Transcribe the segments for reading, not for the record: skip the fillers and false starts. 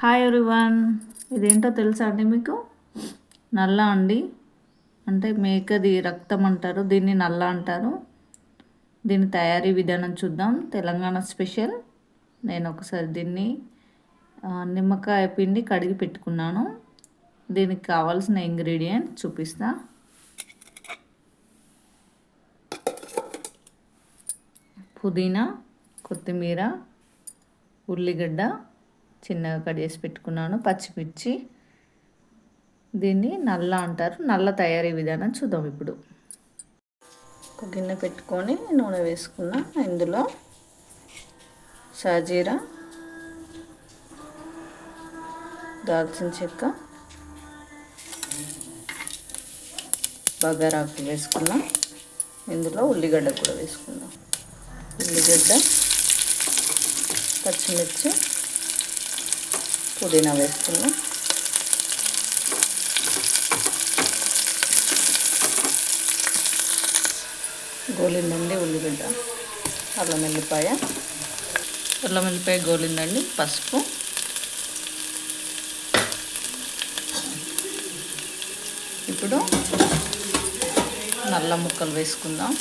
Hi everyone. ఇదేంటో తెలుసా అండి మీకు? నల్ల అండి, అంటే మేకది రక్తం అంటారు, దీన్ని నల్ల అంటారు. దీని తయారీ విధానం చూద్దాం. తెలంగాణ స్పెషల్. నేను ఒకసారి దీన్ని నిమ్మకాయ పిండి కడిగి పెట్టుకున్నాను. దీనికి కావాల్సిన ఇంగ్రీడియంట్ చూపిస్తా. పుదీనా, కొత్తిమీర, ఉల్లిగడ్డ చిన్నగా కట్ చేసి పెట్టుకున్నాను, పచ్చిమిర్చి. దీన్ని నల్ల అంటారు. నల్ల తయారీ విధానం చూద్దాం ఇప్పుడు. ఒక గిన్నె పెట్టుకొని నూనె వేసుకున్నా. ఇందులో షాజీరా, దాల్చిన చెక్క, బగారాకు వేసుకున్నా. ఇందులో ఉల్లిగడ్డ కూడా వేసుకుందాం. ఉల్లిగడ్డ, పచ్చిమిర్చి, పుదీనా వేసుకున్నాం. గోలిందండి ఉల్లిగడ్డ. అల్లం వెల్లిపాయ గోలిందండి. పసుపు, ఇప్పుడు నల్ల ముక్కలు వేసుకుందాం.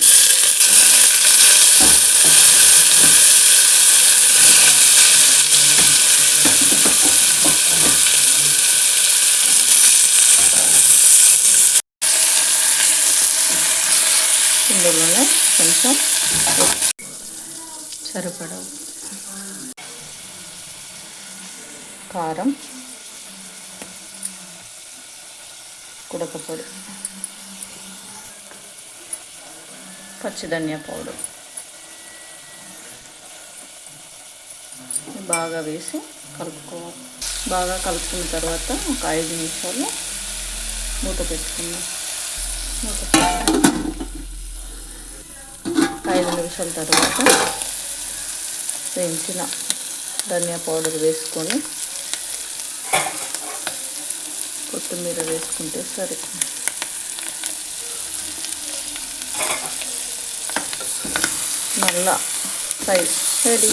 ఇందులోనే కొంచెం సరిపడా కారం, కుడకపొడి, పచ్చిధనియా పౌడర్ బాగా వేసి కలుపుకోవాలి. బాగా కలుపుకున్న తర్వాత ఒక 5 నిమిషాలు మూత పెట్టుకుందాం. 5 నిమిషాల తర్వాత వేయించిన ధనియా పౌడర్ వేసుకొని కొత్తిమీర వేసుకుంటే సరే. నల్ల ఫ్రై రెడీ.